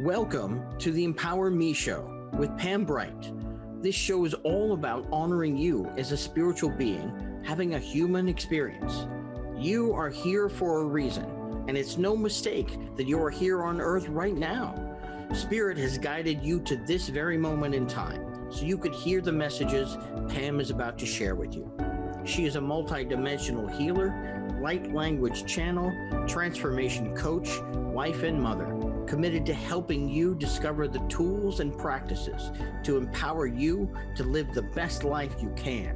Welcome to the Empower Me Show with Pam Bright. This show is all about honoring you as a spiritual being having a human experience. You are here for a reason, and it's no mistake that you are here on earth right now. Spirit has guided you to this very moment in time, so you could hear the messages Pam is about to share with you. She is a multidimensional healer, light language channel, transformation coach, wife, and mother, committed to helping you discover the tools and practices to empower you to live the best life you can.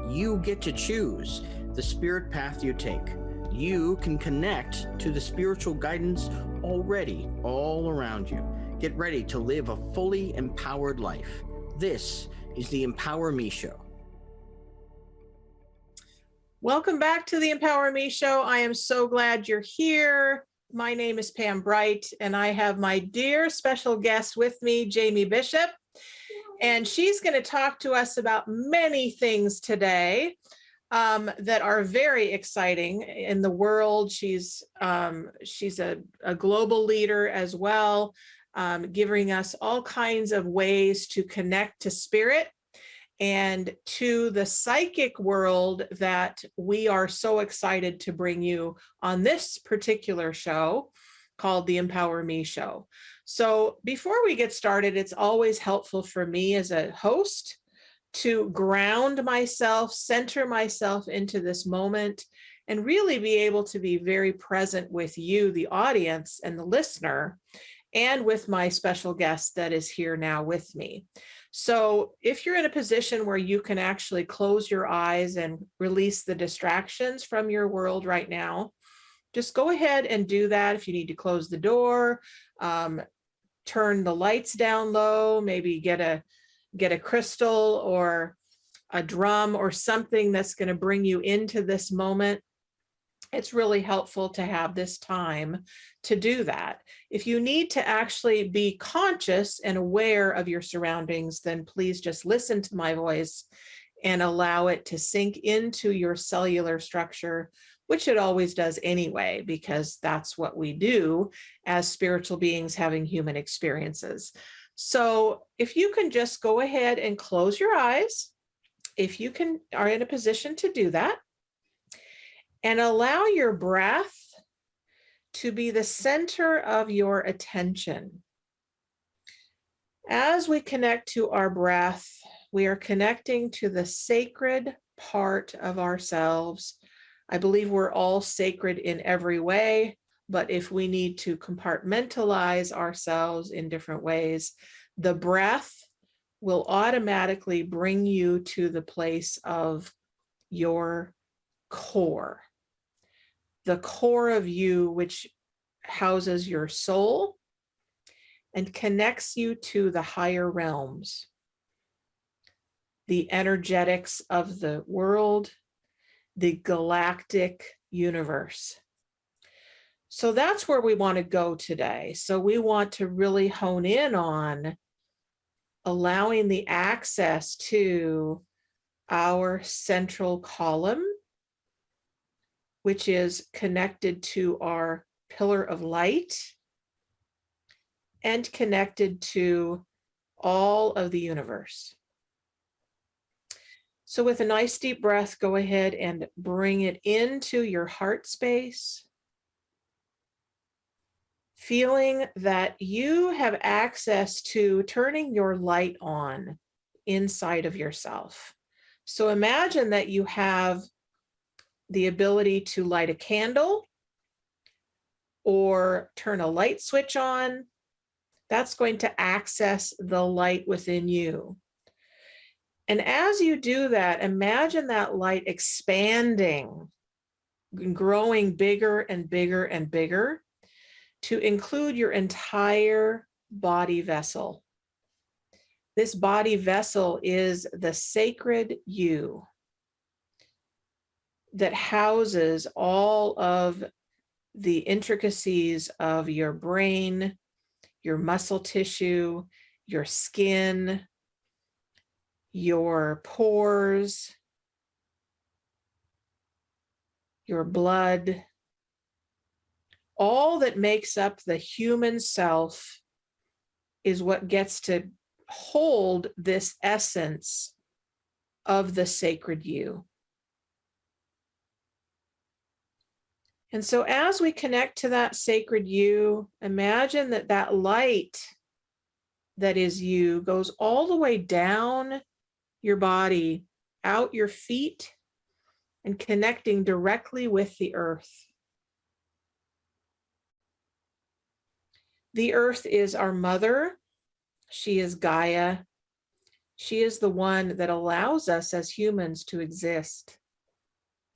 You get to choose the spirit path you take. You can connect to the spiritual guidance already all around you. Get ready to live a fully empowered life. This is the Empower Me Show. Welcome back to the Empower Me Show. I am so glad you're here. My name is Pam Bright, and I have my dear special guest with me, Jamie Bishop. And she's going to talk to us about many things today that are very exciting in the world. She's a global leader as well, giving us all kinds of ways to connect to spirit and to the psychic world that we are so excited to bring you on this particular show called the Empower Me Show. So before we get started, it's always helpful for me as a host to ground myself, center myself into this moment, and really be able to be very present with you, the audience and the listener, and with my special guest that is here now with me. So if you're in a position where you can actually close your eyes and release the distractions from your world right now, just go ahead and do that. If you need to close the door, turn the lights down low, maybe get a crystal or a drum or something that's going to bring you into this moment. It's really helpful to have this time to do that. If you need to actually be conscious and aware of your surroundings, then please just listen to my voice and allow it to sink into your cellular structure, which it always does anyway, because that's what we do as spiritual beings having human experiences. So if you can just go ahead and close your eyes, if you are in a position to do that, and allow your breath to be the center of your attention. As we connect to our breath, we are connecting to the sacred part of ourselves. I believe we're all sacred in every way, but if we need to compartmentalize ourselves in different ways, the breath will automatically bring you to the place of your core. The core of you, which houses your soul and connects you to the higher realms, the energetics of the world, the galactic universe. So that's where we want to go today. So we want to really hone in on allowing the access to our central column, which is connected to our pillar of light and connected to all of the universe. So with a nice deep breath, go ahead and bring it into your heart space, feeling that you have access to turning your light on inside of yourself. So imagine that you have the ability to light a candle or turn a light switch on. That's going to access the light within you. And as you do that, imagine that light expanding, growing bigger and bigger and bigger to include your entire body vessel. This body vessel is the sacred you that houses all of the intricacies of your brain, your muscle tissue, your skin, your pores, your blood, all that makes up the human self is what gets to hold this essence of the sacred you. And so as we connect to that sacred you, imagine that that light that is you goes all the way down your body, out your feet, and connecting directly with the earth. The earth is our mother. She is Gaia. She is the one that allows us as humans to exist.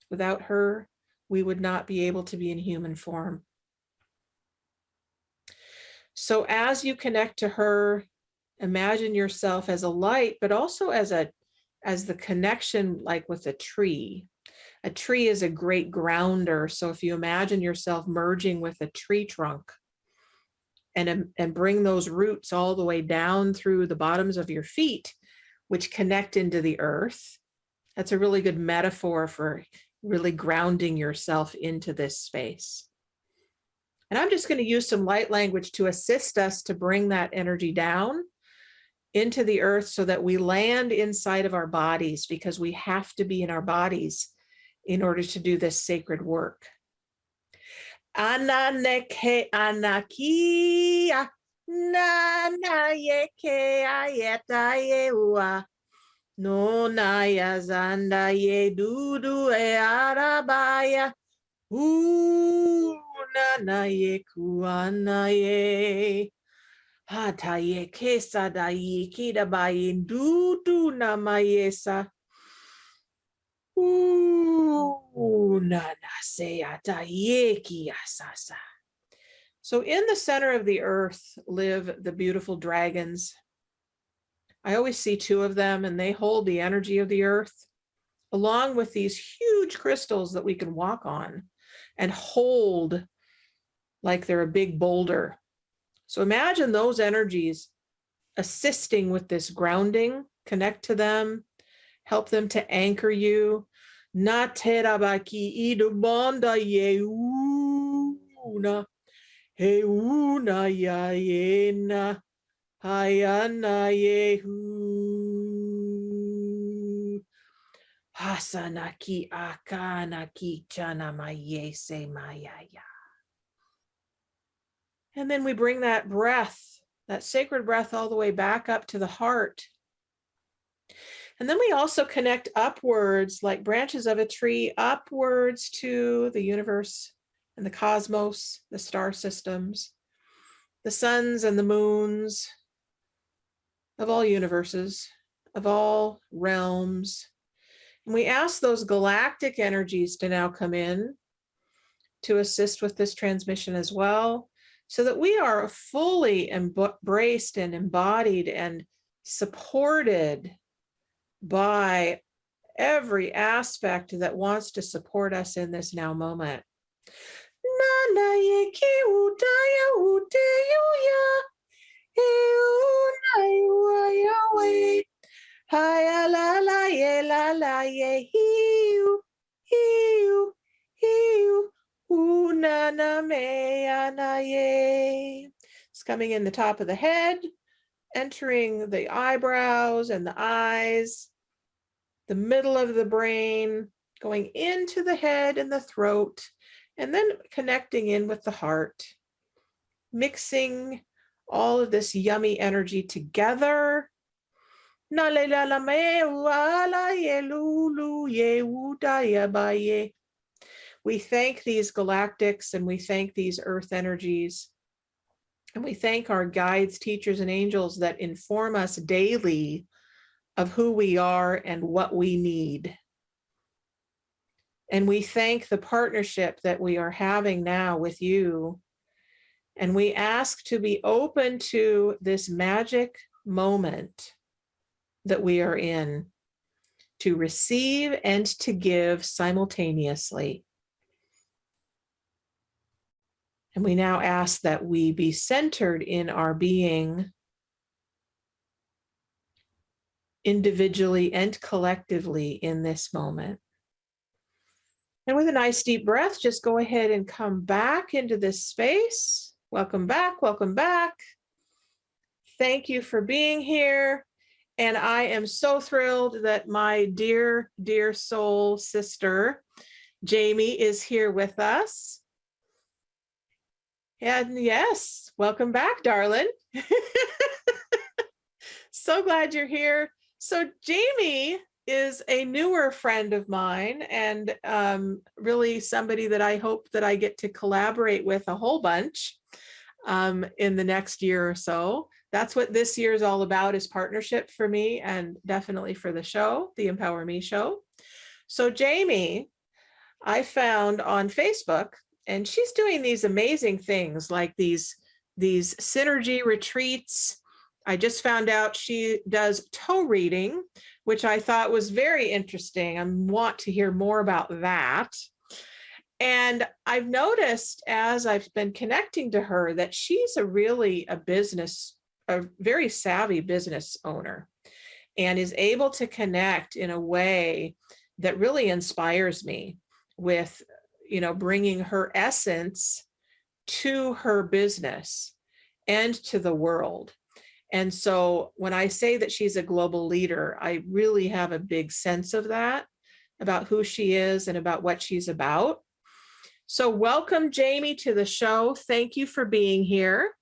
Without her, we would not be able to be in human form. So as you connect to her, imagine yourself as a light, but also as the connection, like with a tree. A tree is a great grounder. So if you imagine yourself merging with a tree trunk and bring those roots all the way down through the bottoms of your feet, which connect into the earth, that's a really good metaphor for really grounding yourself into this space. And I'm just going to use some light language to assist us to bring that energy down into the earth so that we land inside of our bodies, because we have to be in our bodies in order to do this sacred work. Ananeke anakia nanayeke ayetayewa no naya zanda ye dudu e arabaya nanaye kuanaye hataye kesa dayi kidabayin dudu namayesa So in the center of the earth live the beautiful dragons. I always see two of them, and they hold the energy of the earth, along with these huge crystals that we can walk on and hold like they're a big boulder. So imagine those energies assisting with this grounding. Connect to them, help them to anchor you. Na terabaki idubonda yeuna heuna ya yena hayana yehu hasanaki akanaki chana mayese mayaya. And then we bring that breath, that sacred breath, all the way back up to the heart. And then we also connect upwards, like branches of a tree, upwards to the universe and the cosmos, the star systems, the suns and the moons of all universes, of all realms. And we ask those galactic energies to now come in to assist with this transmission as well, so that we are fully embraced and embodied and supported by every aspect that wants to support us in this now moment. It's coming in the top of the head, entering the eyebrows and the eyes, the middle of the brain, going into the head and the throat, and then connecting in with the heart, mixing all of this yummy energy together. We thank these galactics, and we thank these earth energies. And we thank our guides, teachers, and angels that inform us daily of who we are and what we need. And we thank the partnership that we are having now with you. And we ask to be open to this magic moment that we are in, to receive and to give simultaneously. And we now ask that we be centered in our being, individually and collectively in this moment. And with a nice deep breath, just go ahead and come back into this space. Welcome back, welcome back. Thank you for being here. And I am so thrilled that my dear, dear soul sister, Jamie, is here with us. And yes, welcome back, darling. So glad you're here. So Jamie is a newer friend of mine and really somebody that I hope that I get to collaborate with a whole bunch in the next year or so. That's what this year is all about, is partnership for me and definitely for the show, the Empower Me show. So Jamie, I found on Facebook, and she's doing these amazing things like these synergy retreats. I just found out she does toe reading, which I thought was very interesting. I want to hear more about that. And I've noticed as I've been connecting to her that she's a very savvy business owner, and is able to connect in a way that really inspires me with, bringing her essence to her business and to the world. And so when I say that she's a global leader, I really have a big sense of that, about who she is and about what she's about. So welcome, Jamie, to the show. Thank you for being here.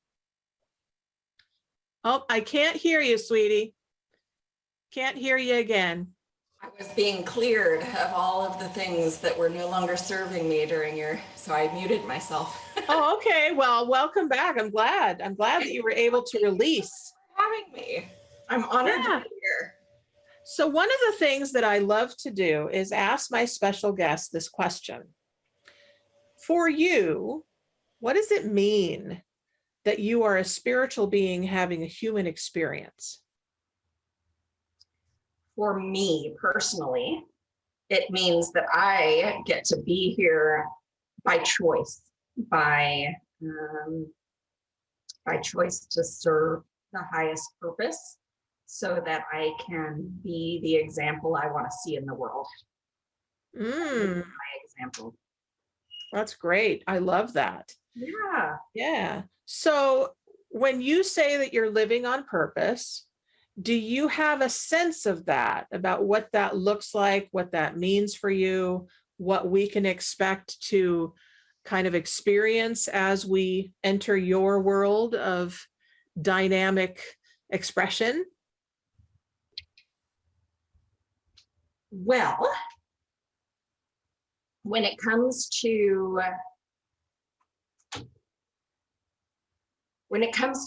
Oh, I can't hear you, sweetie. Can't hear you again. I was being cleared of all of the things that were no longer serving me so I muted myself. Oh, okay. Well, welcome back. I'm glad that you were able to release. Having me. I'm honored to be here. So one of the things that I love to do is ask my special guest this question. For you, what does it mean that you are a spiritual being having a human experience? For me personally, it means that I get to be here by choice, by choice to serve the highest purpose, so that I can be the example I want to see in the world. My example. That's great. I love that. Yeah. Yeah. So when you say that you're living on purpose, do you have a sense of that, about what that looks like, what that means for you, what we can expect to kind of experience as we enter your world of dynamic expression? Well, when it comes to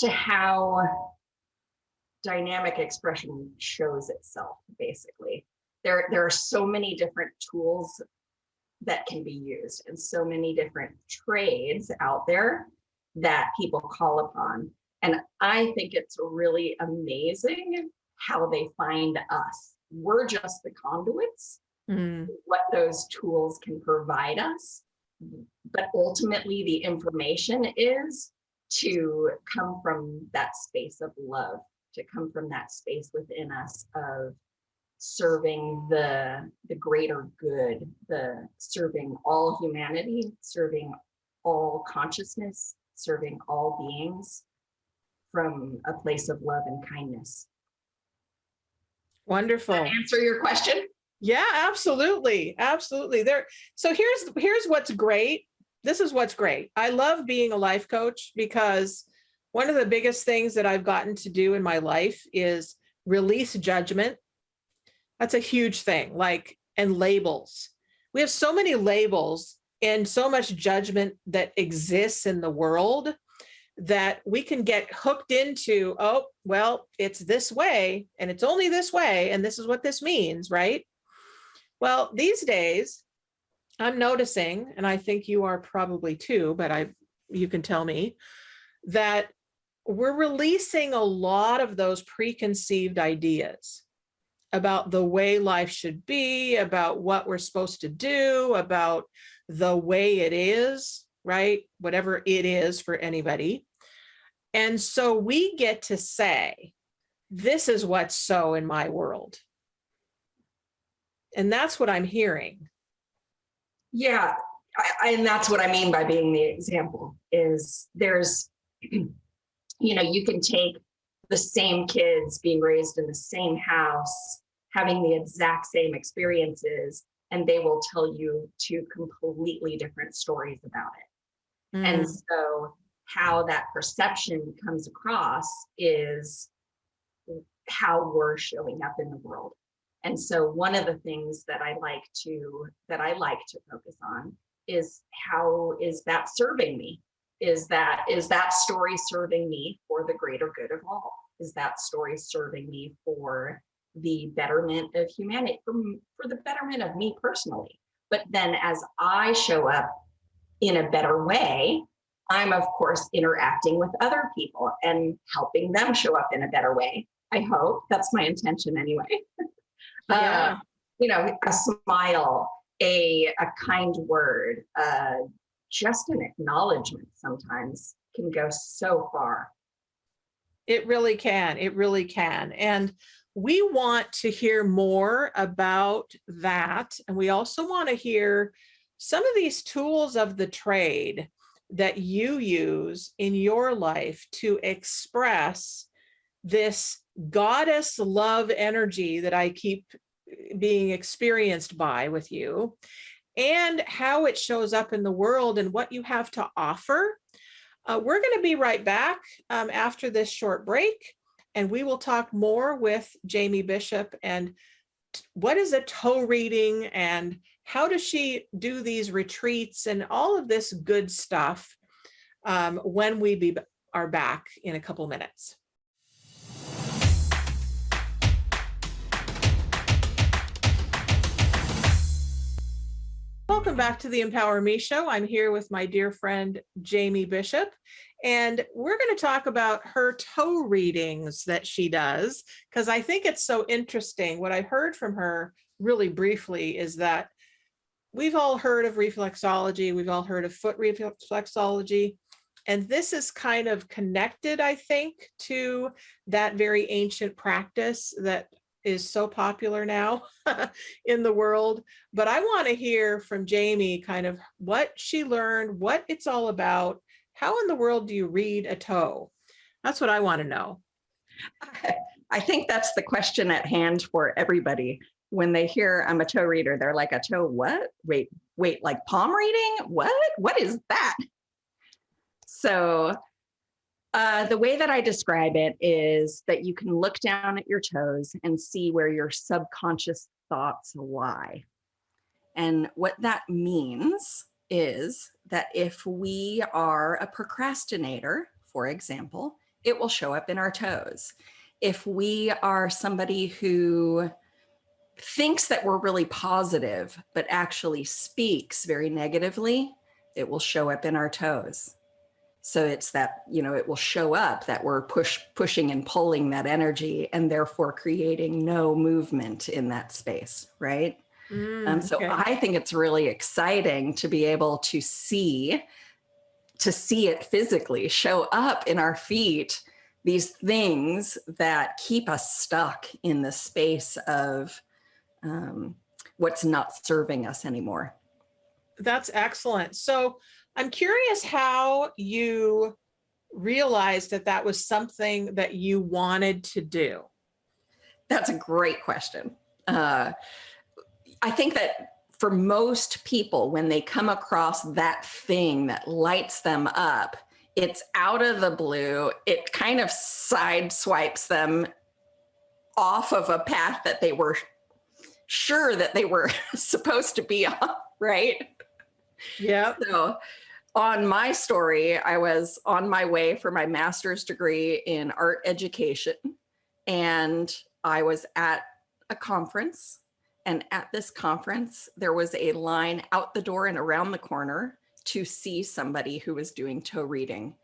how dynamic expression shows itself, basically, there are so many different tools that can be used, and so many different trades out there that people call upon. And I think it's really amazing how they find us. We're just the conduits, what those tools can provide us. But ultimately, the information is to come from that space of love, to come from that space within us of serving the greater good, serving all humanity, serving all consciousness, serving all beings from a place of love and kindness. Wonderful. Does that answer your question? Yeah, absolutely. Absolutely. So here's what's great. This is what's great. I love being a life coach, because one of the biggest things that I've gotten to do in my life is release judgment. That's a huge thing, and labels. We have so many labels and so much judgment that exists in the world that we can get hooked into, oh, well, it's this way and it's only this way, and this is what this means, right? Well, these days, I'm noticing, and I think you are probably too, but you can tell me, that we're releasing a lot of those preconceived ideas about the way life should be, about what we're supposed to do, about the way it is, right? Whatever it is for anybody. And so we get to say, this is what's so in my world. And that's what I'm hearing. Yeah, and that's what I mean by being the example, is there's, you can take the same kids being raised in the same house, having the exact same experiences, and they will tell you two completely different stories about it. And so how that perception comes across is how we're showing up in the world. And so one of the things that I like to focus on is, how is that serving me? Is that story serving me for the greater good of all? Is that story serving me for the betterment of humanity, for the betterment of me personally? But then as I show up in a better way, I'm of course interacting with other people and helping them show up in a better way. I hope that's my intention anyway. Yeah. A smile, a kind word, just an acknowledgement sometimes can go so far. It really can. It really can. And we want to hear more about that. And we also want to hear some of these tools of the trade that you use in your life to express this goddess love energy that I keep being experienced by with you, and how it shows up in the world and what you have to offer. We're going to be right back after this short break, and we will talk more with Jamie Bishop and what is a toe reading and how does she do these retreats and all of this good stuff when we are back in a couple minutes. Welcome back to the Empower Me Show. I'm here with my dear friend, Jamie Bishop, and we're going to talk about her toe readings that she does, because I think it's so interesting. What I heard from her really briefly is that we've all heard of reflexology, we've all heard of foot reflexology, and this is kind of connected, I think, to that very ancient practice that is so popular now in the world. But I want to hear from Jamie kind of what she learned, what it's all about. How in the world do you read a toe? That's what I want to know. I think that's the question at hand for everybody. When they hear I'm a toe reader, they're like, a toe what? Wait, like palm reading? What is that? So the way that I describe it is that you can look down at your toes and see where your subconscious thoughts lie. And what that means is that if we are a procrastinator, for example, it will show up in our toes. If we are somebody who thinks that we're really positive, but actually speaks very negatively, it will show up in our toes. So it's that, it will show up that we're pushing and pulling that energy and therefore creating no movement in that space, right? So Okay. I think it's really exciting to be able to see it physically show up in our feet, these things that keep us stuck in the space of what's not serving us anymore. That's excellent. So I'm curious how you realized that that was something that you wanted to do. That's a great question. I think that for most people, when they come across that thing that lights them up, it's out of the blue. It kind of sideswipes them off of a path that they were sure that they were supposed to be on, right? Yeah. So on my story, I was on my way for my master's degree in art education, and I was at a conference. And at this conference, there was a line out the door and around the corner to see somebody who was doing toe reading.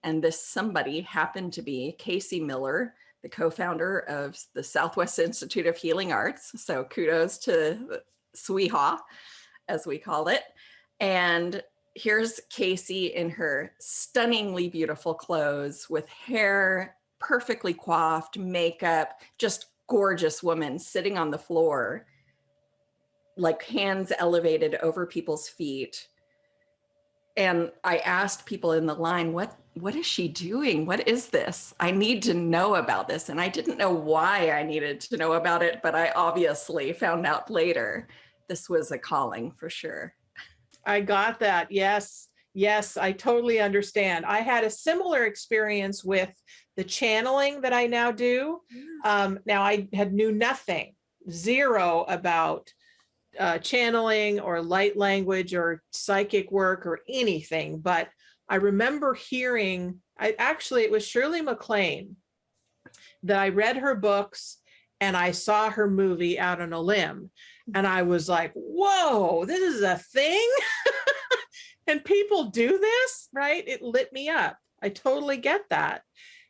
And this somebody happened to be Casey Miller, the co-founder of the Southwest Institute of Healing Arts. So kudos to SWIHA, as we call it. And here's Casey in her stunningly beautiful clothes with hair perfectly coiffed, makeup, just gorgeous woman sitting on the floor, like hands elevated over people's feet, And I asked people in the line, what is she doing? What is this? I need to know about this. And I didn't know why I needed to know about it, but I obviously found out later this was a calling for sure. I got that. Yes. Yes, I totally understand. I had a similar experience with the channeling that I now do. Now I had knew nothing, zero about channeling or light language or psychic work or anything. But I remember hearing, it was Shirley MacLaine that I read her books and I saw her movie Out on a Limb. And I was like, whoa, this is a thing. And people do this, right? It lit me up. I totally get that.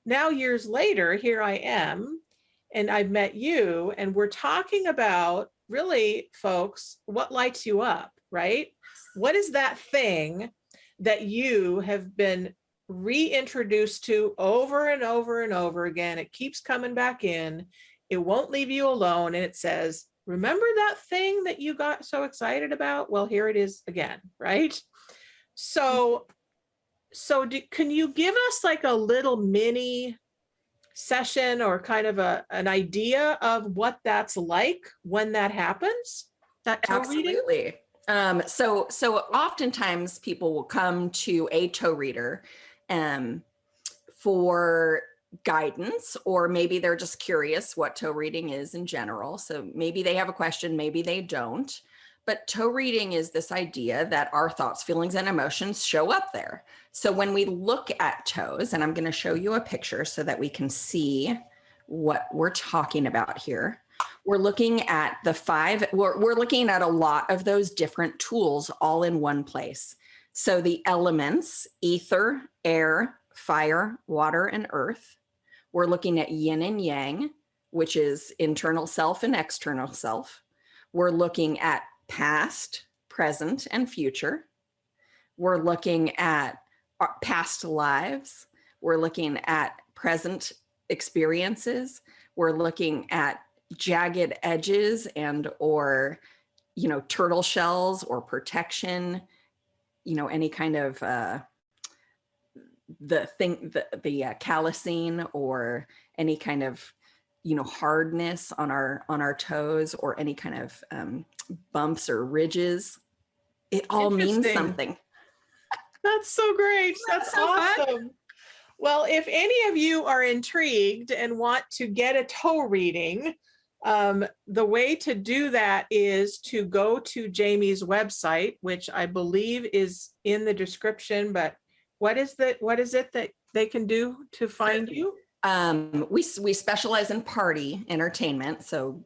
Now, years later, here I am, and I've met you, and we're talking about really, folks, what lights you up, right? What is that thing that you have been reintroduced to over and over and over again? It keeps coming back in. It won't leave you alone. And it says, remember that thing that you got so excited about? Well, here it is again, right? So can you give us like a little mini session or kind of an idea of what that's like when that happens? That toe reading? Absolutely. So oftentimes people will come to a toe reader for guidance, or maybe they're just curious what toe reading is in general. So maybe they have a question, maybe they don't. But toe reading is this idea that our thoughts, feelings, and emotions show up there. So when we look at toes, and I'm going to show you a picture so that we can see what we're talking about here. We're looking at we're looking at a lot of those different tools all in one place. So the elements, ether, air, fire, water, and earth. We're looking at yin and yang, which is internal self and external self. We're looking at past, present, and future. We're looking at past lives. We're looking at present experiences. We're looking at jagged edges and or, turtle shells or protection, any kind of the callousing or any kind of hardness on our toes or any kind of bumps or ridges. It all means something. That's so great. That's so awesome. Fun. Well, if any of you are intrigued and want to get a toe reading, the way to do that is to go to Jamie's website, which I believe is in the description, but what is it that they can do to find you? We specialize in party entertainment. So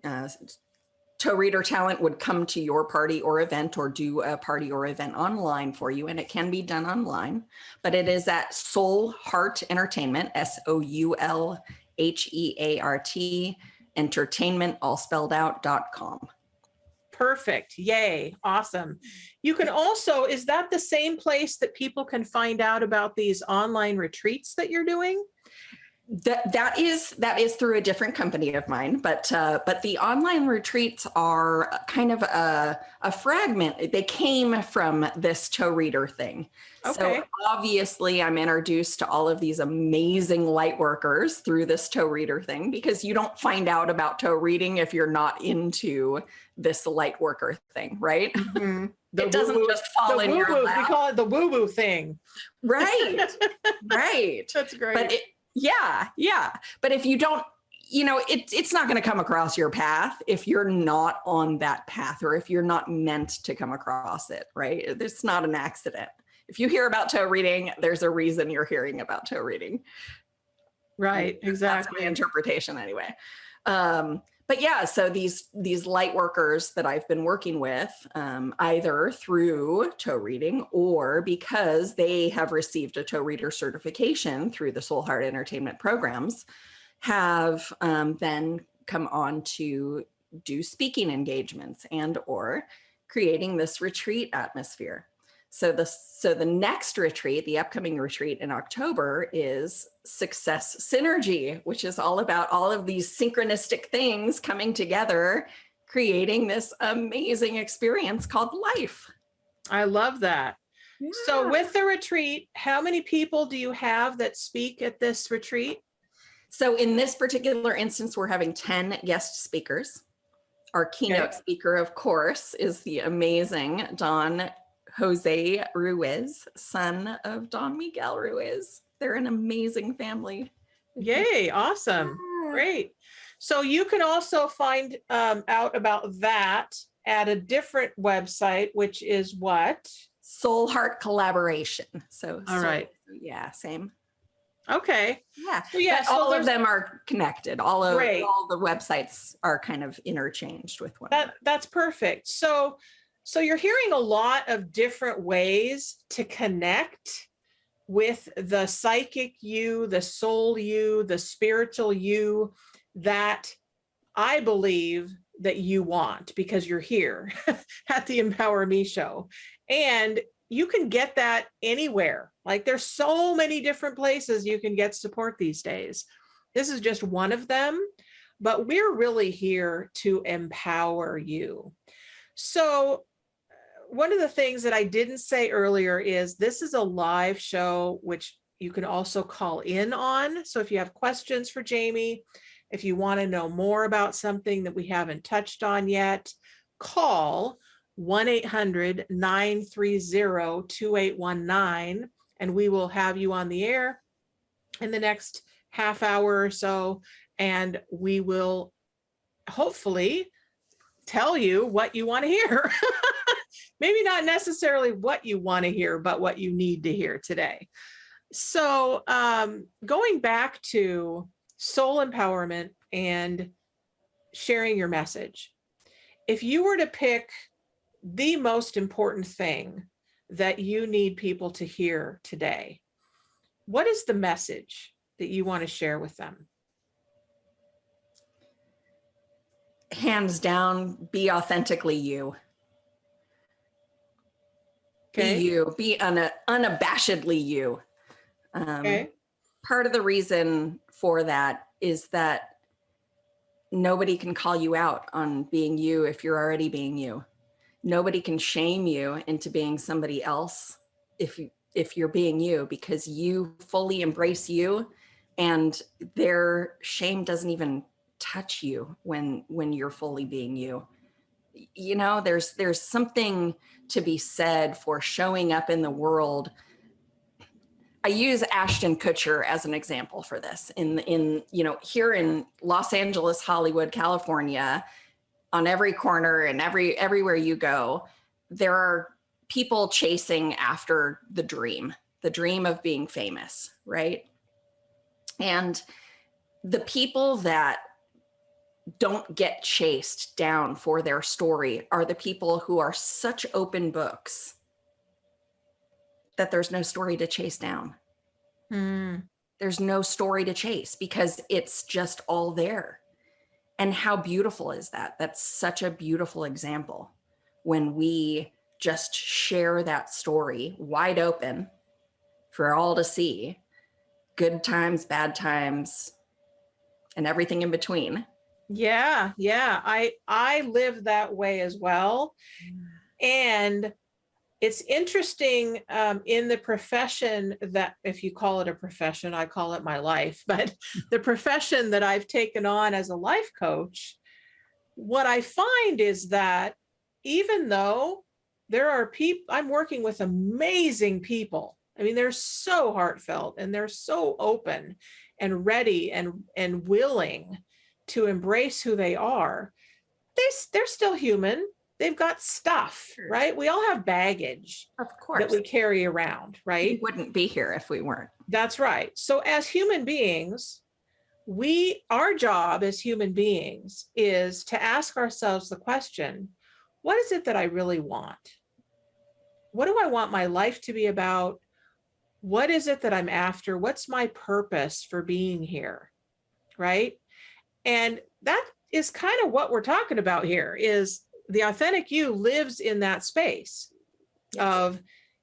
toe reader talent would come to your party or event or do a party or event online for you. And it can be done online, but it is at Soul Heart Entertainment, SOULHEART entertainment, all spelled out.com. Perfect. Yay. Awesome. You can also, is that the same place that people can find out about these online retreats that you're doing? That is through a different company of mine, but the online retreats are kind of a fragment. They came from this toe reader thing. Okay. So obviously I'm introduced to all of these amazing light workers through this toe reader thing, because you don't find out about toe reading if you're not into this light worker thing, right? Mm-hmm. It doesn't just fall in your lap. We call it the woo-woo thing. Right. Right. That's great. But yeah. But if you don't, it's not going to come across your path if you're not on that path, or if you're not meant to come across it, right? It's not an accident. If you hear about toe reading, there's a reason you're hearing about toe reading. Right, exactly. That's my interpretation anyway. But yeah, so these light workers that I've been working with, either through toe reading or because they have received a toe reader certification through the Soul Heart Entertainment programs, have then come on to do speaking engagements and or creating this retreat atmosphere. So the next retreat, the upcoming retreat in October, is Success Synergy, which is all about all of these synchronistic things coming together, creating this amazing experience called life. I love that. So with the retreat, how many people do you have that speak at this retreat? So in this particular instance, we're having 10 guest speakers. Our keynote speaker, of course, is the amazing Don Jose Ruiz, son of Don Miguel Ruiz. They're an amazing family. Yay, awesome. Great. So you can also find out about that at a different website, which is what? Soul Heart Collaboration. So, all right. Yeah, same. Okay. Yeah. So, yeah, but all of them are connected. All the websites are kind of interchanged with one another. That's perfect. So you're hearing a lot of different ways to connect with the psychic you, the soul you, the spiritual you that I believe that you want, because you're here at the Empower Me show. And you can get that anywhere. Like, there's so many different places you can get support these days. This is just one of them, but we're really here to empower you. So one of the things that I didn't say earlier is this is a live show, which you can also call in on. So if you have questions for Jamie, if you want to know more about something that we haven't touched on yet, call 1-800-930-2819, and we will have you on the air in the next half hour or so, and we will hopefully tell you what you want to hear. Maybe not necessarily what you want to hear, but what you need to hear today. So going back to soul empowerment and sharing your message, if you were to pick the most important thing that you need people to hear today, what is the message that you want to share with them? Hands down, be authentically you. Okay. Be you. Be unabashedly you. Okay. Part of the reason for that is that nobody can call you out on being you if you're already being you. Nobody can shame you into being somebody else if you're being you, because you fully embrace you, and their shame doesn't even touch you when you're fully being you. You know, there's something to be said for showing up in the world. I use Ashton Kutcher as an example for this. In here in Los Angeles, Hollywood, California, on every corner and everywhere you go, there are people chasing after the dream of being famous, right? And the people that don't get chased down for their story are the people who are such open books that there's no story to chase down. There's no story to chase because it's just all there. And how beautiful is that? That's such a beautiful example when we just share that story wide open for all to see, good times, bad times, and everything in between. Yeah. I live that way as well. And it's interesting in the profession that, if you call it a profession, I call it my life, but the profession that I've taken on as a life coach, what I find is that even though there are people, I'm working with amazing people. I mean, they're so heartfelt and they're so open and ready and willing to embrace who they are. They're still human. They've got stuff, right? We all have baggage, of course, that we carry around, right? We wouldn't be here if we weren't. That's right. So as human beings, our job as human beings is to ask ourselves the question, what is it that I really want? What do I want my life to be about? What is it that I'm after? What's my purpose for being here, right? And that is kind of what we're talking about here, is the authentic you lives in that space of,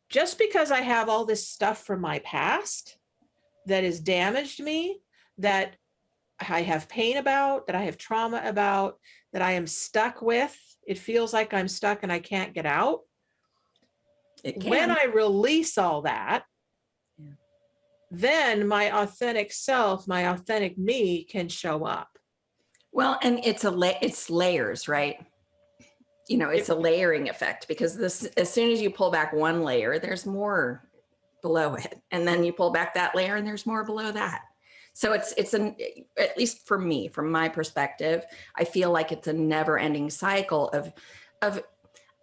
just because I have all this stuff from my past that has damaged me, that I have pain about, that I have trauma about, that I am stuck with, it feels like I'm stuck and I can't get out. It can. When I release all that, Yeah. then my authentic self, my authentic me can show up. Well, and it's layers, right? You know, it's a layering effect, because this, as soon as you pull back one layer, there's more below it. And then you pull back that layer and there's more below that. So it's at least for me, from my perspective, I feel like it's a never ending cycle of,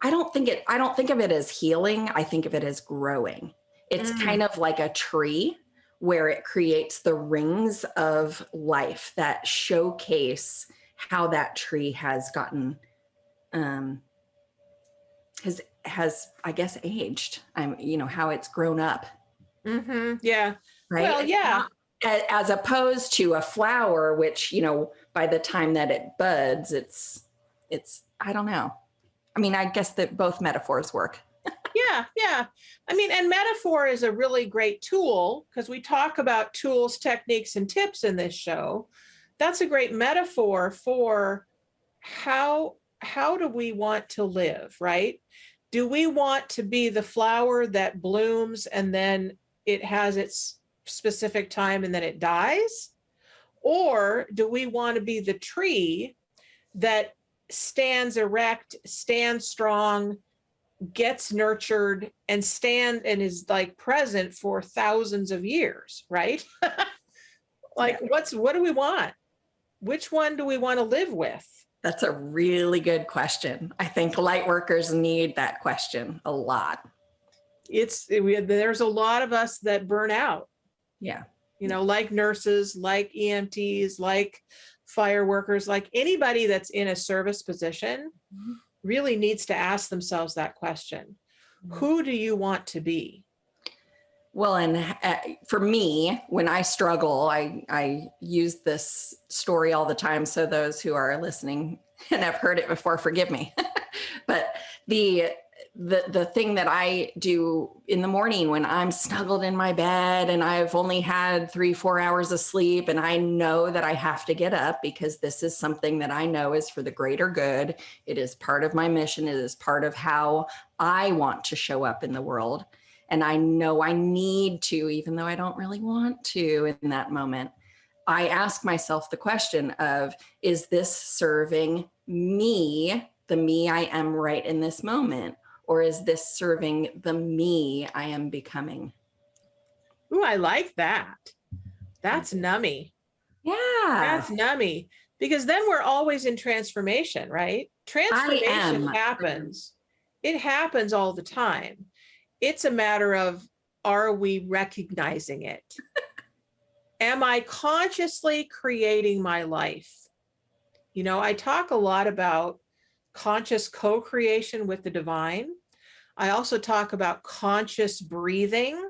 I don't think of it as healing. I think of it as growing. It's kind of like a tree where it creates the rings of life that showcase how that tree has gotten, has I guess aged. How it's grown up. Mm-hmm. Yeah. Right. Well, It's yeah. not, as opposed to a flower, which, by the time that it buds, it's, I don't know. I mean, I guess that both metaphors work. Yeah. Yeah. I mean, and metaphor is a really great tool, because we talk about tools, techniques, and tips in this show. That's a great metaphor for how do we want to live, right? Do we want to be the flower that blooms and then it has its specific time and then it dies? Or do we want to be the tree that stands erect, stands strong, gets nurtured, and is like present for thousands of years, right? Like, Yeah. what do we want? Which one do we want to live with? That's a really good question. I think light workers need that question a lot. There's a lot of us that burn out, Yeah. like nurses, like EMTs, like fire workers, like anybody that's in a service position really needs to ask themselves that question. Who do you want to be? Well, and for me, when I struggle, I use this story all the time. So those who are listening and have heard it before, forgive me. But the thing that I do in the morning when I'm snuggled in my bed and I've only had 3-4 hours of sleep, and I know that I have to get up because this is something that I know is for the greater good. It is part of my mission. It is part of how I want to show up in the world. And I know I need to, even though I don't really want to in that moment. I ask myself the question of, is this serving me, the me I am right in this moment? Or is this serving the me I am becoming? Ooh, I like that. That's nummy. Yeah. That's nummy. Because then we're always in transformation, right? Transformation happens. It happens all the time. It's a matter of, are we recognizing it? Am I consciously creating my life? I talk a lot about conscious co-creation with the divine. I also talk about conscious breathing.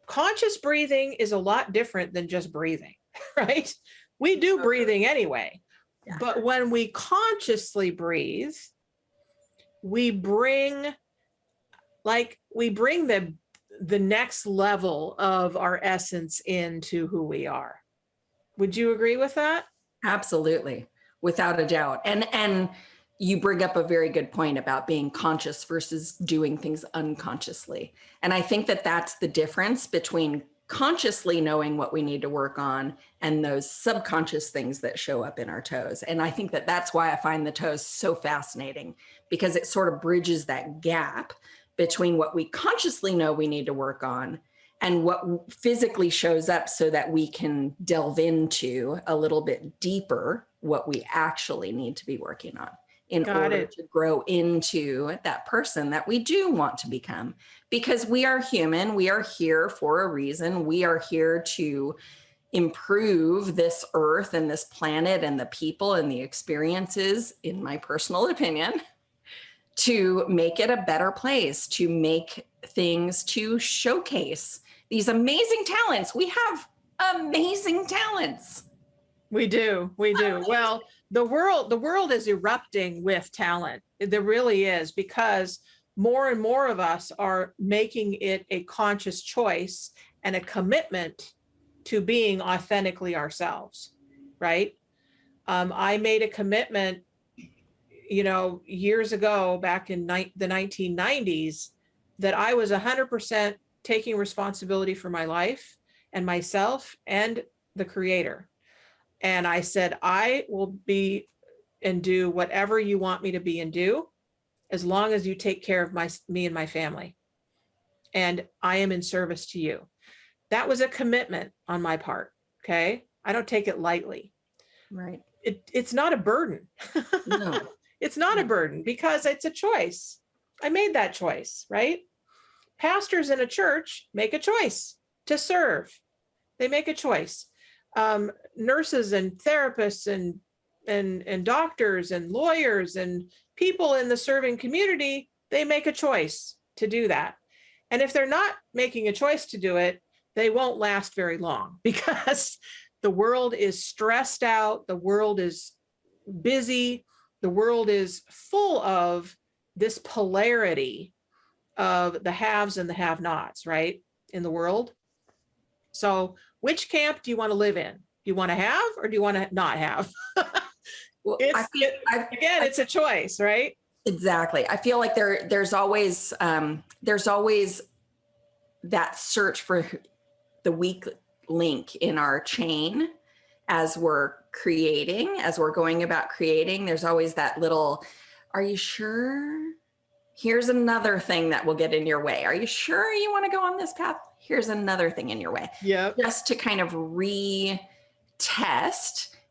Conscious breathing is a lot different than just breathing, right? We do breathing anyway. Yeah. But when we consciously breathe, we bring the next level of our essence into who we are. Would you agree with that? Absolutely, without a doubt. And you bring up a very good point about being conscious versus doing things unconsciously. And I think that that's the difference between consciously knowing what we need to work on and those subconscious things that show up in our toes. And I think that that's why I find the toes so fascinating, because it sort of bridges that gap between what we consciously know we need to work on and what physically shows up, so that we can delve into a little bit deeper what we actually need to be working on in order to grow into that person that we do want to become. Because we are human, we are here for a reason. We are here to improve this earth and this planet and the people and the experiences, in my personal opinion, to make it a better place, to make things, to showcase these amazing talents. We have amazing talents. We do. Well, the world is erupting with talent. There really is, because more and more of us are making it a conscious choice and a commitment to being authentically ourselves, right? I made a commitment years ago, back in the 1990s, that I was 100% taking responsibility for my life and myself and the creator. And I said, I will be and do whatever you want me to be and do, as long as you take care of me and my family. And I am in service to you. That was a commitment on my part. Okay. I don't take it lightly. Right. It's not a burden. No. It's not a burden because it's a choice. I made that choice, right? Pastors in a church make a choice to serve. They make a choice. Nurses and therapists and doctors and lawyers and people in the serving community, they make a choice to do that. And if they're not making a choice to do it, they won't last very long because the world is stressed out. The world is busy. The world is full of this polarity of the haves and the have-nots, right, in the world. So which camp do you want to live in? Do you want to have or do you want to not have? Well, it's a choice, right? Exactly. I feel like there's always that search for the weak link in our chain as we're going about creating. There's always that little, are you sure? Here's another thing that will get in your way. Are you sure you want to go on this path? Here's another thing in your way. Yeah. Just to kind of retest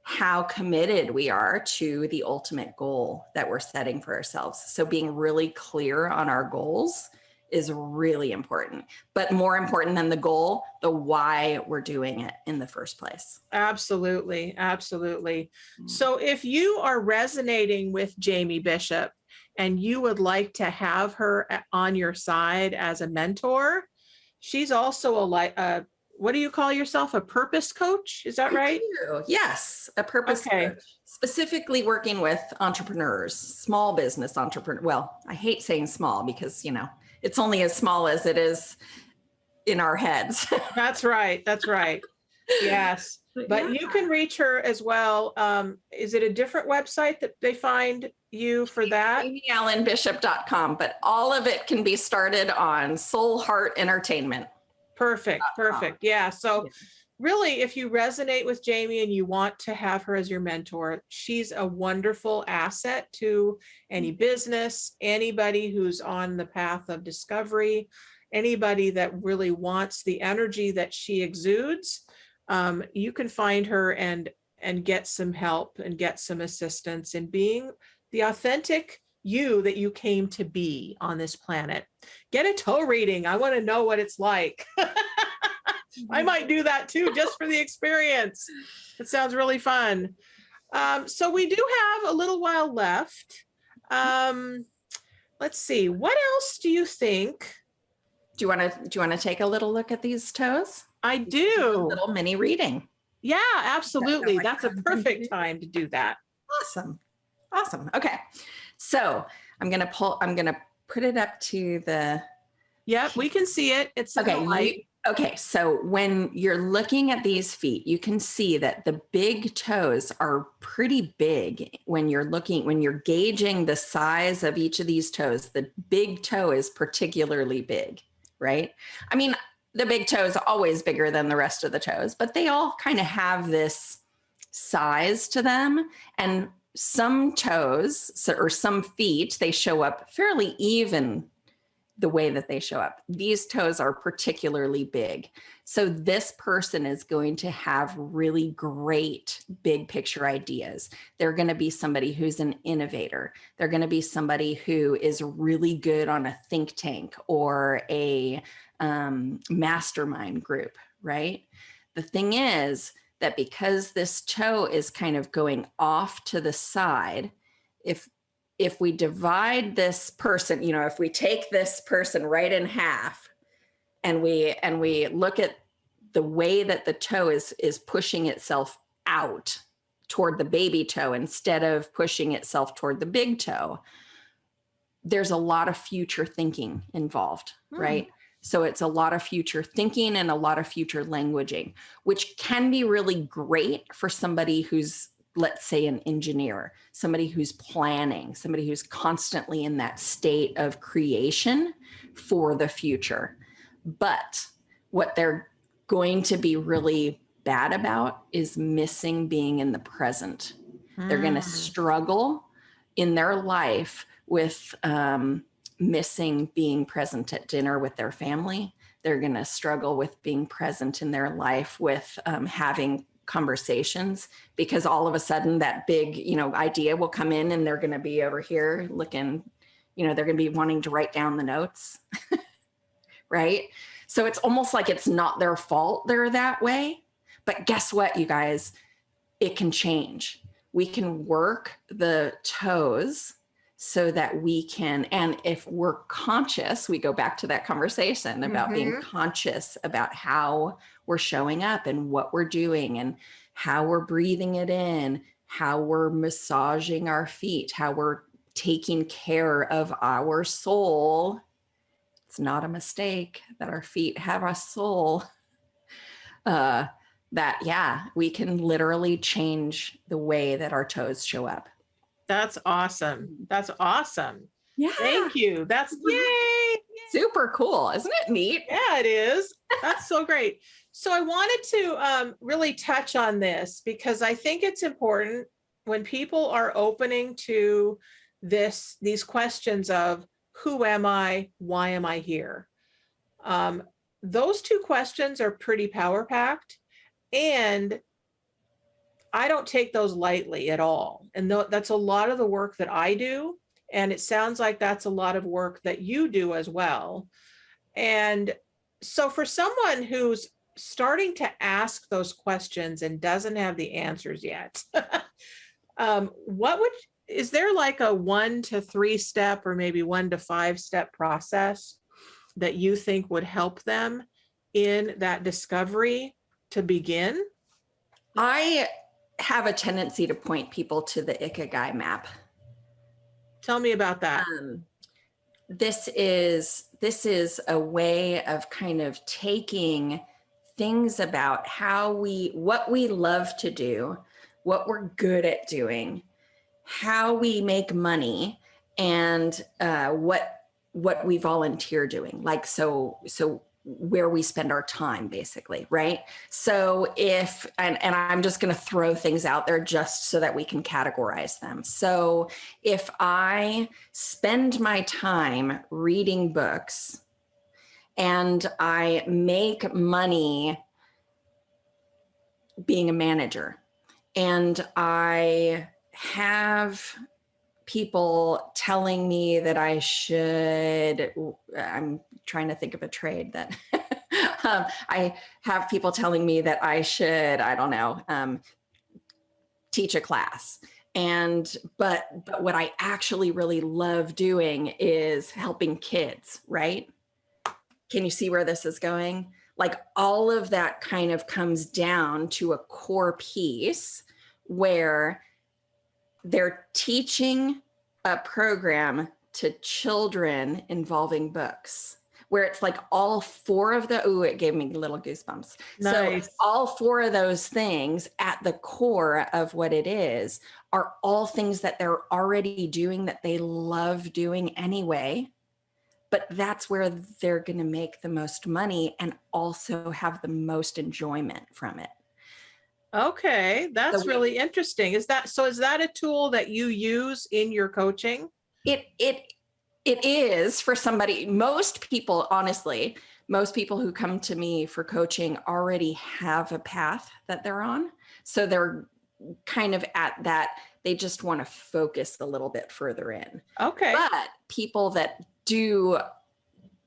how committed we are to the ultimate goal that we're setting for ourselves. So being really clear on our goals is really important, but more important than the goal, the why we're doing it in the first place. Absolutely. Absolutely. So if you are resonating with Jamie Bishop and you would like to have her on your side as a mentor, she's also what do you call yourself? A purpose coach? Is that right? Yes, a purpose coach. Specifically working with entrepreneurs, small business entrepreneurs. Well, I hate saying small because, it's only as small as it is in our heads. That's right. That's right. Yes. But you can reach her as well. Is it a different website that they find you for that? AmyAllenBishop.com, but all of it can be started on Soul Heart Entertainment. Perfect. Yeah. So really, if you resonate with Jamie and you want to have her as your mentor, she's a wonderful asset to any business, anybody who's on the path of discovery, anybody that really wants the energy that she exudes. You can find her and get some help and get some assistance in being the authentic you that you came to be on this planet. Get a toe reading. I want to know what it's like. I might do that too, just for the experience. It sounds really fun. So we do have a little while left. Let's see. What else do you think? Do you want to take a little look at these toes? I do. A little mini reading. Yeah, absolutely. That's a perfect time to do that. Awesome. Okay. So I'm going to put it up to the. Yep, we can see it. It's okay. Okay. So when you're looking at these feet, you can see that the big toes are pretty big when you're gauging the size of each of these toes. The big toe is particularly big, right? I mean, the big toe is always bigger than the rest of the toes, but they all kind of have this size to them. And some toes or some feet, they show up fairly even the way that they show up. These toes are particularly big. So this person is going to have really great big picture ideas. They're going to be somebody who's an innovator. They're going to be somebody who is really good on a think tank or a mastermind group, right? The thing is that because this toe is kind of going off to the side, if we divide this person, if we take this person right in half and we look at the way that the toe is pushing itself out toward the baby toe instead of pushing itself toward the big toe, there's a lot of future thinking involved, right? So it's a lot of future thinking and a lot of future languaging, which can be really great for somebody who's let's say an engineer, somebody who's planning, somebody who's constantly in that state of creation for the future. But what they're going to be really bad about is missing being in the present. They're going to struggle in their life with missing being present at dinner with their family. They're going to struggle with being present in their life with having conversations, because all of a sudden that big, idea will come in and they're going to be over here looking, they're going to be wanting to write down the notes. Right? So it's almost like it's not their fault they're that way. But guess what, you guys? It can change. We can work the toes so that we can, and if we're conscious, we go back to that conversation about being conscious about how we're showing up and what we're doing and how we're breathing it in, how we're massaging our feet, how we're taking care of our soul. It's not a mistake that our feet have a soul. We can literally change the way that our toes show up. That's awesome. That's awesome. Yeah. Thank you. That's yay. Super cool. Isn't it neat? Yeah, it is. That's so great. So I wanted to really touch on this because I think it's important when people are opening to these questions of who am I? Why am I here? Those two questions are pretty power packed, and I don't take those lightly at all. And that's a lot of the work that I do. And it sounds like that's a lot of work that you do as well. And so for someone who's starting to ask those questions and doesn't have the answers yet, is there like a 1 to 3 step or maybe 1 to 5 step process that you think would help them in that discovery to begin? I have a tendency to point people to the Ikigai map. Tell me about that. This is a way of kind of taking things about what we love to do, what we're good at doing, how we make money, and what we volunteer doing. Like so where we spend our time, basically, right? So and I'm just going to throw things out there just so that we can categorize them. So if I spend my time reading books and I make money being a manager, and I have people telling me that I'm trying to think of a trade that I have people telling me that I should, teach a class. But what I actually really love doing is helping kids, right? Can you see where this is going? Like all of that kind of comes down to a core piece where they're teaching a program to children involving books, where it's like all 4 of it gave me little goosebumps. Nice. So all 4 of those things at the core of what it is are all things that they're already doing that they love doing anyway, but that's where they're going to make the most money and also have the most enjoyment from it. Okay, that's really interesting. Is that a tool that you use in your coaching? It is for somebody. Most people who come to me for coaching already have a path that they're on. So they're kind of at that, they just want to focus a little bit further in. Okay. But people that do,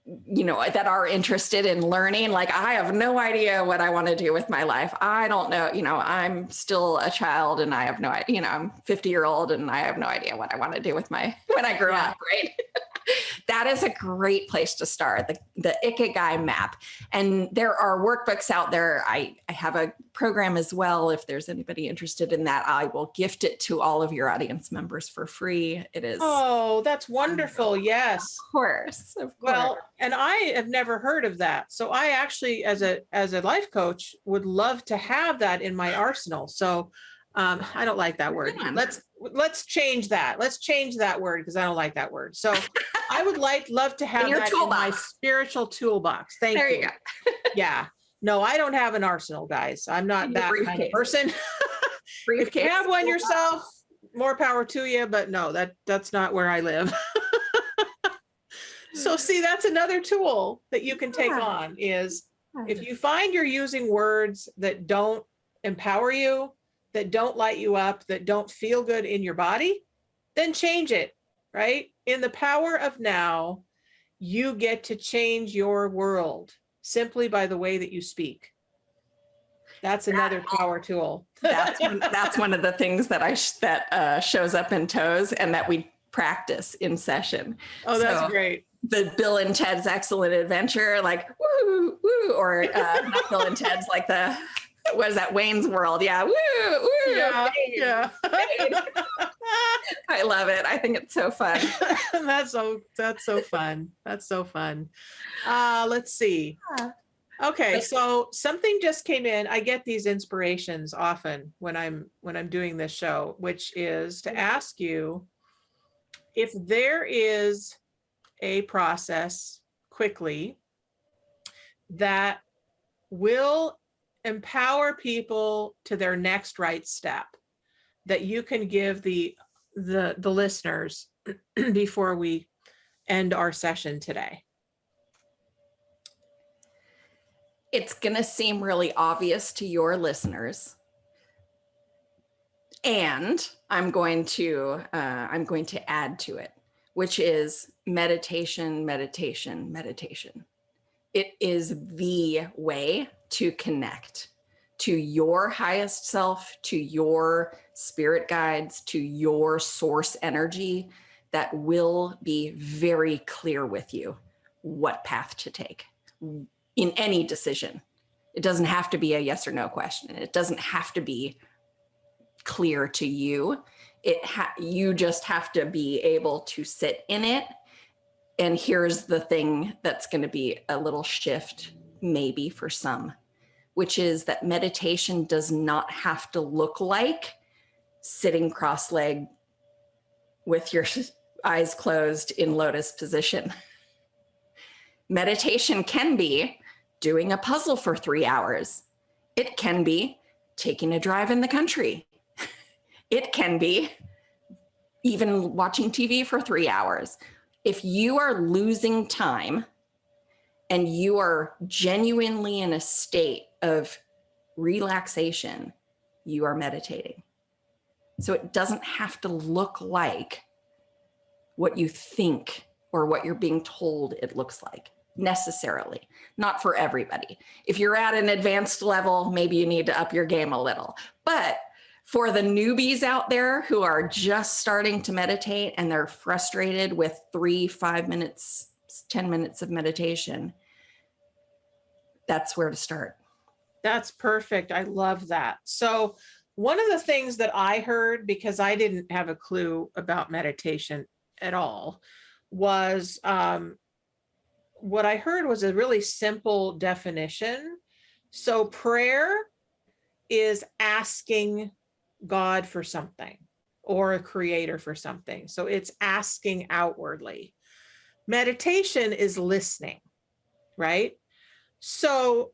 that are interested in learning, like I have no idea what I want to do with my life. I don't know, I'm still a child and I have no idea, I'm 50-year-old and I have no idea what I want to do with when I grow up, right? That is a great place to start, the Ikigai map. And there are workbooks out there. I have a program as well. If there's anybody interested in that, I will gift it to all of your audience members for free. It is. Oh, that's wonderful. Yes. Of course. Well, and I have never heard of that. So I actually, as a life coach, would love to have that in my arsenal. So I don't like that word. Good one. Let's change that. Let's change that word because I don't like that word. So I would love to have your that in my toolbox. spiritual toolbox. Thank There you. you go. Yeah. No, I don't have an arsenal, guys. I'm not In your that kind of briefcase. person. If Briefcase. you have one toolbox. yourself, more power to you, but no, that's not where I live. So see, that's another tool that you can take Yeah. on is if you find you're using words that don't empower you, that don't light you up, that don't feel good in your body, then change it, right? In the power of now, you get to change your world simply by the way that you speak. That's another power tool. That's one of the things that shows up in Toes and that we practice in session. Oh, that's So, great. The Bill and Ted's Excellent Adventure, like woo, woo, or not Bill and Ted's, like what is that, Wayne's World? Yeah, woo, woo. Yeah, Wayne, yeah. Wayne. I love it. I think it's so fun. That's so fun. That's so fun. Let's see. Okay, so something just came in. I get these inspirations often when I'm doing this show, which is to ask you if there is a process quickly that will empower people to their next right step that you can give the listeners before we end our session today. It's going to seem really obvious to your listeners. And I'm going to add to it, which is meditation, meditation, meditation. It is the way to connect to your highest self, to your spirit guides, to your source energy that will be very clear with you what path to take in any decision. It doesn't have to be a yes or no question. It doesn't have to be clear to you. You just have to be able to sit in it. And here's the thing that's going to be a little shift, maybe for some, which is that meditation does not have to look like sitting cross-legged with your eyes closed in lotus position. Meditation can be doing a puzzle for 3 hours. It can be taking a drive in the country. It can be even watching TV for 3 hours. If you are losing time and you are genuinely in a state of relaxation, you are meditating. So it doesn't have to look like what you think or what you're being told it looks like necessarily. Not for everybody. If you're at an advanced level, maybe you need to up your game a little. But for the newbies out there who are just starting to meditate and they're frustrated with 3, 5 minutes, 10 minutes of meditation, that's where to start. That's perfect. I love that. So one of the things that I heard, because I didn't have a clue about meditation at all, was what I heard was a really simple definition. So prayer is asking God for something or a creator for something. So it's asking outwardly. Meditation is listening, right? So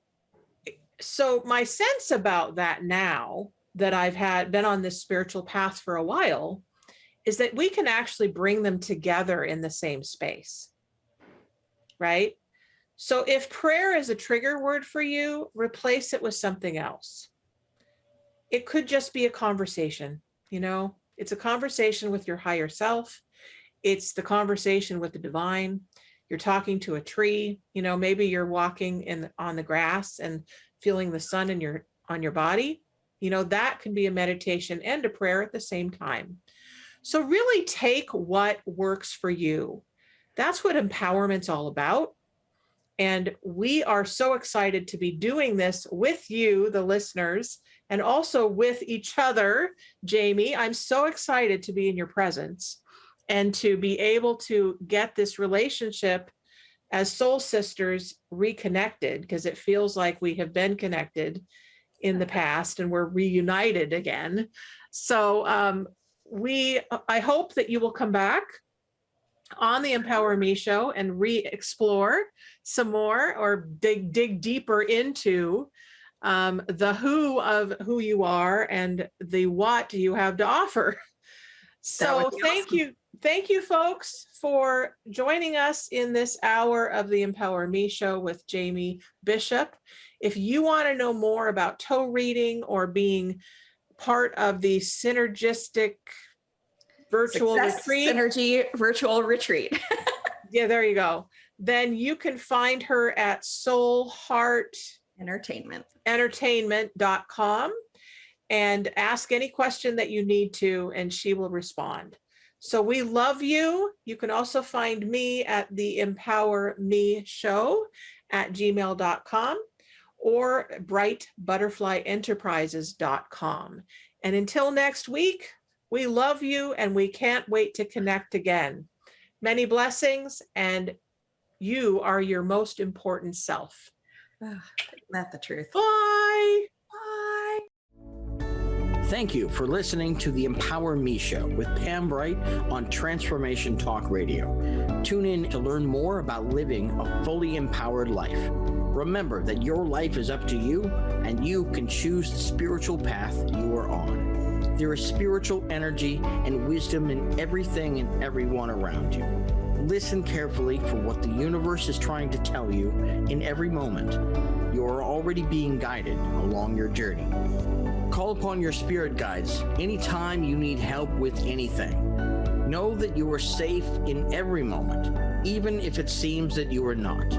my sense about that now that I've been on this spiritual path for a while is that we can actually bring them together in the same space, right? So if prayer is a trigger word for you, replace it with something else. It could just be a conversation, it's a conversation with your higher self. It's the conversation with the divine. You're talking to a tree, maybe you're walking on the grass and feeling the sun on your body. That can be a meditation and a prayer at the same time. So really take what works for you. That's what empowerment's all about. And we are so excited to be doing this with you, the listeners, and also with each other. Jamie, I'm so excited to be in your presence and to be able to get this relationship as soul sisters reconnected, because it feels like we have been connected in the past, and we're reunited again. So I hope that you will come back on the Empower Me show and re-explore some more, or dig deeper into the who of who you are and the what you have to offer. So thank you folks for joining us in this hour of the Empower Me show with Jamie Bishop. If you want to know more about toe reading or being part of the synergistic virtual retreat, synergy virtual retreat. Yeah, there you go. Then you can find her at soulheartentertainment.com and ask any question that you need to, and she will respond. So we love you. You can also find me at the Empower Me show at gmail.com or brightbutterflyenterprises.com. And until next week, we love you and we can't wait to connect again. Many blessings, and you are your most important self. That's the truth. Bye. Bye. Thank you for listening to the Empower Me Show with Pam Bright on Transformation Talk Radio. Tune in to learn more about living a fully empowered life. Remember that your life is up to you, and you can choose the spiritual path you are on. There is spiritual energy and wisdom in everything and everyone around you. Listen carefully for what the universe is trying to tell you in every moment. You are already being guided along your journey. Call upon your spirit guides anytime you need help with anything. Know that you are safe in every moment, even if it seems that you are not.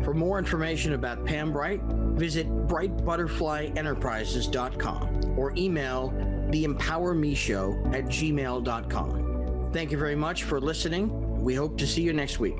For more information about Pam Bright, visit brightbutterflyenterprises.com or email theempowermeshow@gmail.com. Thank you very much for listening. We hope to see you next week.